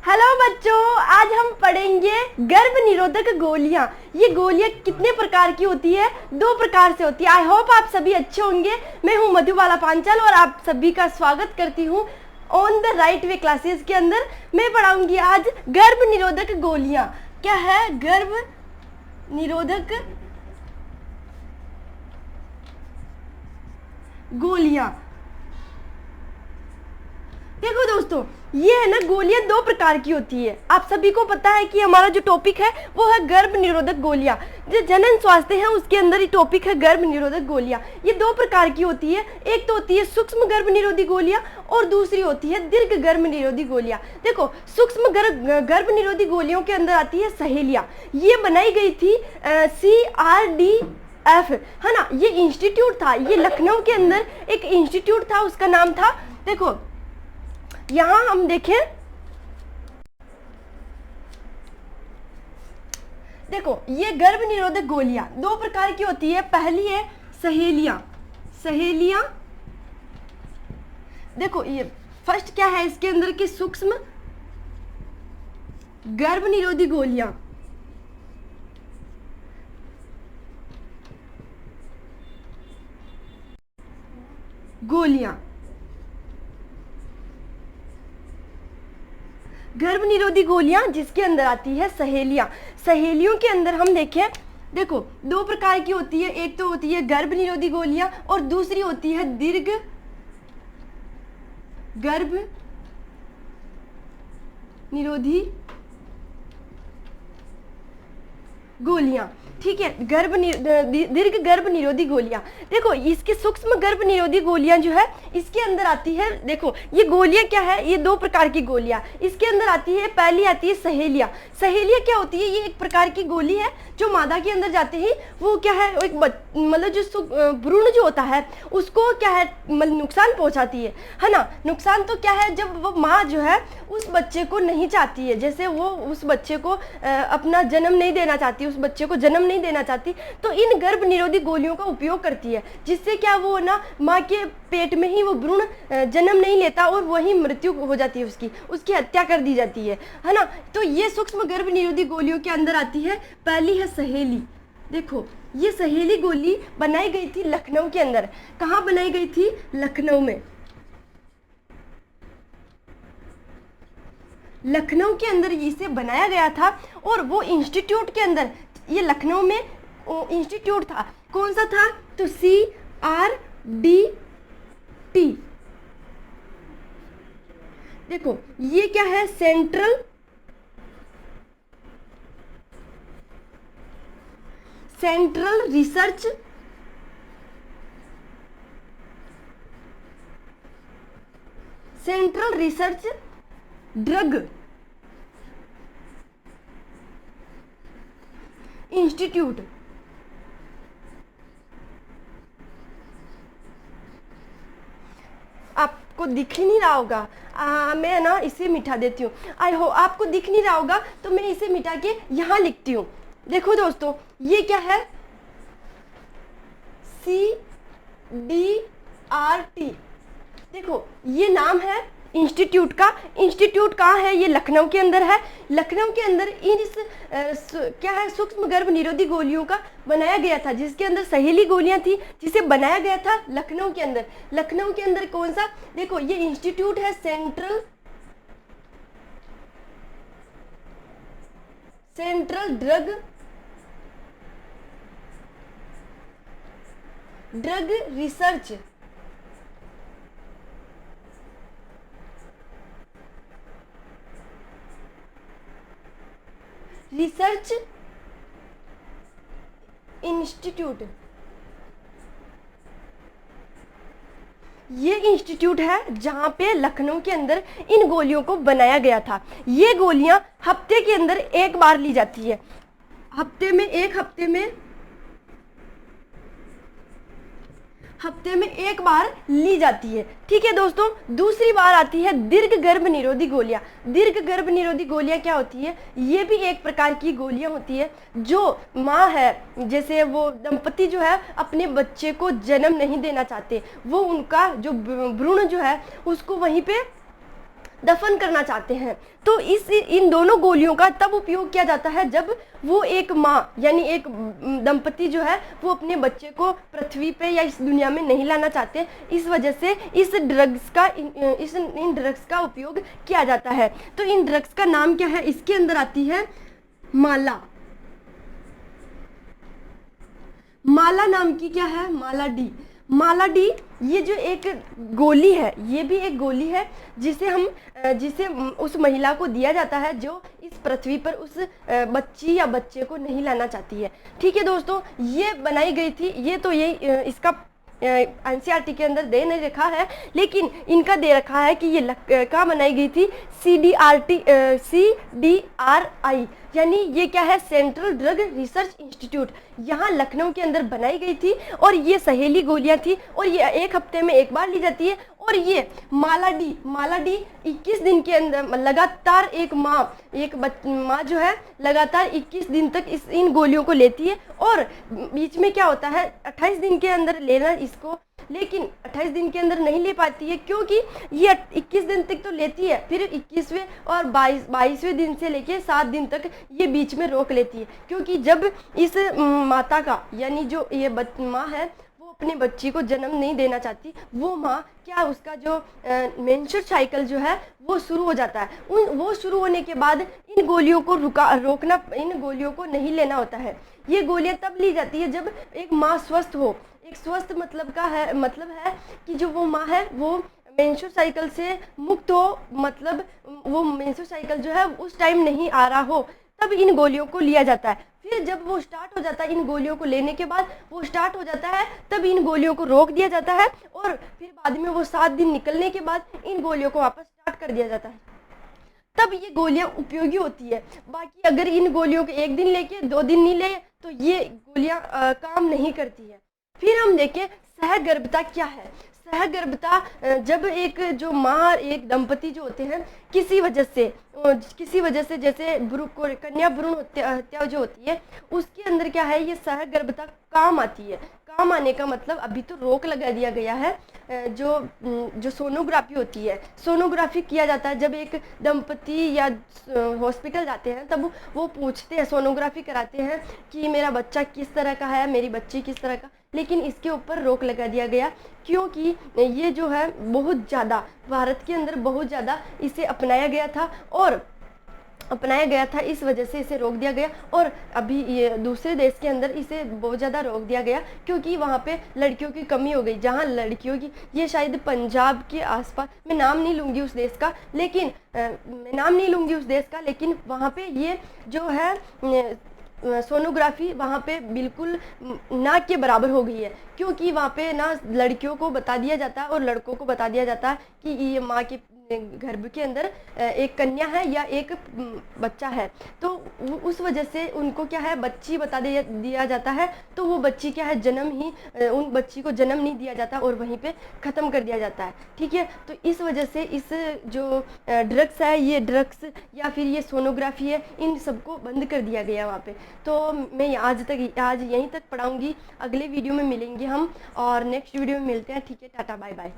Hello बच्चों, आज हम पढ़ेंगे गर्भ निरोधक गोलियां। ये गोलियां कितने प्रकार की होती है? 2 प्रकार से होती है। आई होप आप सभी अच्छे होंगे। मैं हूं मधुबाला पांचाल और आप सभी का स्वागत करती हूं on the right way classes के अंदर। मैं पढ़ाऊंगी आज गर्भ निरोधक गोलियां। क्या है गर्भ निरोधक गोलियां? देखो दोस्तों, ये है ना, गोलियां 2 प्रकार की होती है। आप सभी को पता है कि हमारा जो टॉपिक है वो है गर्भ निरोधक गोलियां। जो जनन स्वास्थ्य है उसके अंदर ही टॉपिक है गर्भ निरोधक गोलियां। ये 2 प्रकार की होती है। एक तो होती है सूक्ष्म गर्भ निरोधी गोलियां और दूसरी होती है दीर्घ गर्भ निरोधी गोलियां। देखो, सूक्ष्म गर्भ निरोधी गोलियों के अंदर आती है सहेलियां। ये बनाई गई थी CRDF, है ना। ये इंस्टीट्यूट था, ये लखनऊ के अंदर एक इंस्टीट्यूट था, उसका नाम था, देखो यहां हम देखें, देखो ये गर्भ निरोधक गोलियां 2 प्रकार की होती है। पहली है सहेलियां। सहेलियां, देखो ये फर्स्ट क्या है इसके अंदर की सूक्ष्म गर्भ निरोधी गोलियां। गर्भ निरोधी गोलियां जिसके अंदर आती है सहेलियां। सहेलियों के अंदर हम देखें, देखो 2 प्रकार की होती है। एक तो होती है गर्भ निरोधी गोलियां और दूसरी होती है दीर्घ गर्भ निरोधी गोलियां। ठीक है, दीर्घ गर्भ निरोधी गोलियां। देखो इसके सूक्ष्म गर्भ निरोधी गोलियां जो है इसके अंदर आती है। देखो ये गोलियां क्या है, ये 2 प्रकार की गोलियां इसके अंदर आती है। पहली आती है सहेलियां। सहेलियां क्या होती है? ये एक प्रकार की गोली है जो मादा के अंदर जाते ही वो क्या है, एक मतलब जो भ्रूण जो होता है उसको क्या है, मतलब नुकसान पहुंचाती है ना। नुकसान तो क्या है, जब वो माँ जो है उस बच्चे को नहीं चाहती है, जैसे वो उस बच्चे को अपना जन्म नहीं देना चाहती, उस बच्चे को जन्म नहीं देना चाहती, तो इन गर्भ निरोधी गोलियों का उपयोग करती है, जिससे क्या वो ना माँ के पेट में ही वो भ्रूण जन्म नहीं लेता और वही मृत्यु हो जाती है, उसकी हत्या कर दी जाती है ना। तो ये सूक्ष्म गर्भ निरोधी गोलियों के अंदर आती है। पहली है सहेली। देखो ये सहेली गोली बनाई गई थी लखनऊ के अंदर। कहाँ बनाई गई थी? लखनऊ में। लखनऊ के अंदर इसे बनाया गया था और वो इंस्टीट्यूट के अंदर, ये लखनऊ में इंस्टीट्यूट था। कौन सा था? तो CRDT। देखो ये क्या है, सेंट्रल रिसर्च ड्रग इंस्टीट्यूट। आपको दिख ही नहीं रहा होगा, मैं ना इसे मिटा देती हूँ। आई हो आपको दिख नहीं रहा होगा तो मैं इसे मिटा के यहाँ लिखती हूँ। देखो दोस्तों ये क्या है, CDRT। देखो ये नाम है इंस्टीट्यूट का। इंस्टीट्यूट कहाँ है? ये लखनऊ के अंदर है। लखनऊ के अंदर क्या है, सूक्ष्म गर्भ निरोधी गोलियों का बनाया गया था, जिसके अंदर सहेली गोलियां थी, जिसे बनाया गया था लखनऊ के अंदर। लखनऊ के अंदर कौन सा? देखो ये इंस्टीट्यूट है सेंट्रल ड्रग रिसर्च इंस्टीट्यूट। ये इंस्टीट्यूट है जहां पे लखनऊ के अंदर इन गोलियों को बनाया गया था। ये गोलियां हफ्ते के अंदर एक बार ली जाती है। हफ्ते में एक बार ली जाती है। ठीक है दोस्तों, दूसरी बार आती है दीर्घ गर्भ निरोधी गोलियां। दीर्घ गर्भ निरोधी गोलियां क्या होती है? ये भी एक प्रकार की गोलियां होती है जो माँ है, जैसे वो दंपति जो है अपने बच्चे को जन्म नहीं देना चाहते, वो उनका जो भ्रूण जो है उसको वहीं पे दफन करना चाहते हैं। तो इन दोनों गोलियों का तब उपयोग किया जाता है जब वो एक माँ यानी एक दंपति जो है वो अपने बच्चे को पृथ्वी पे या इस दुनिया में नहीं लाना चाहते। इस वजह से इन ड्रग्स का उपयोग किया जाता है। तो इन ड्रग्स का नाम क्या है? इसके अंदर आती है माला। माला नाम की क्या है? माला डी। माला डी ये जो एक गोली है, ये भी एक गोली है जिसे उस महिला को दिया जाता है जो इस पृथ्वी पर उस बच्ची या बच्चे को नहीं लाना चाहती है। ठीक है दोस्तों, ये बनाई गई थी, ये तो यही इसका एनसीईआरटी के अंदर दे नहीं रखा है, लेकिन इनका दे रखा है कि ये कहाँ बनाई गई थी? CDRI यानी ये क्या है? सेंट्रल ड्रग रिसर्च इंस्टीट्यूट, यहाँ लखनऊ के अंदर बनाई गई थी। और ये सहेली गोलियां थी और ये 1 हफ्ते में एक बार ली जाती है। और ये माला डी 21 दिन के अंदर लगातार एक माँ जो है लगातार 21 दिन तक इन गोलियों को लेती है। और बीच में क्या होता है? 28 दिन के अंदर लेना इसको, लेकिन 28 दिन के अंदर नहीं ले पाती है क्योंकि ये 21 दिन तक तो लेती है, फिर 21वें और 22वें दिन से लेके 7 दिन तक ये बीच में रोक लेती है। क्योंकि जब इस माता का यानी जो ये माँ है वो अपने बच्ची को जन्म नहीं देना चाहती, वो माँ क्या उसका जो मेंस्ट्रुअल साइकिल जो है वो शुरू हो जाता है। वो शुरू होने के बाद इन गोलियों को रोकना, इन गोलियों को नहीं लेना होता है। ये गोलियां तब ली जाती है जब एक माँ स्वस्थ हो। एक स्वस्थ मतलब है कि जो वो माँ है वो मेंस्ट्रुअल साइकिल से मुक्त हो, मतलब वो मेंस्ट्रुअल साइकिल जो है उस टाइम नहीं आ रहा हो, तब इन गोलियों को लिया जाता है। फिर जब वो स्टार्ट हो जाता है, इन गोलियों को लेने के बाद वो स्टार्ट हो जाता है, तब इन गोलियों को रोक दिया जाता है और फिर बाद में वो 7 दिन निकलने के बाद इन गोलियों को वापस स्टार्ट कर दिया जाता है। तब ये गोलियां उपयोगी होती है। बाकी अगर इन गोलियों को 1 दिन लेके 2 दिन नहीं ले तो ये गोलियां काम नहीं करती है। फिर हम देखें सहगर्भता क्या है। सहगर्भता जब एक जो माँ एक दंपति जो होते हैं किसी वजह से जैसे कन्या भ्रूण हत्या जो होती है उसके अंदर क्या है, ये सहगर्भता काम आती है। काम आने का मतलब अभी तो रोक लगा दिया गया है। जो सोनोग्राफी होती है, सोनोग्राफी किया जाता है जब एक दंपति या हॉस्पिटल जाते हैं, तब वो पूछते हैं, सोनोग्राफी कराते हैं कि मेरा बच्चा किस तरह का है, मेरी बच्ची किस तरह का। लेकिन इसके ऊपर रोक लगा दिया गया क्योंकि ये जो है बहुत ज़्यादा भारत के अंदर बहुत ज़्यादा इसे अपनाया गया था, इस वजह से इसे रोक दिया गया। और अभी ये दूसरे देश के अंदर इसे बहुत ज़्यादा रोक दिया गया क्योंकि वहाँ पे लड़कियों की कमी हो गई। जहाँ लड़कियों की, ये शायद पंजाब के आसपास, मैं नाम नहीं लूँगी उस देश का, लेकिन वहाँ पे ये जो है सोनोग्राफी वहाँ पे बिल्कुल ना के बराबर हो गई है। क्योंकि वहाँ पे ना लड़कियों को बता दिया जाता है और लड़कों को बता दिया जाता है कि ये माँ के गर्भ के अंदर एक कन्या है या एक बच्चा है। तो उस वजह से उनको क्या है, बच्ची बता दिया जाता है। तो वो बच्ची क्या है, उन बच्ची को जन्म नहीं दिया जाता और वहीं पे ख़त्म कर दिया जाता है। ठीक है, तो इस वजह से इस जो ड्रग्स है, ये ड्रग्स या फिर ये सोनोग्राफी है, इन सबको बंद कर दिया गया वहाँ पे। तो मैं आज यहीं तक पढ़ाऊँगी। अगले वीडियो में मिलेंगे हम और नेक्स्ट वीडियो में मिलते हैं। ठीक है, टाटा बाय बाय।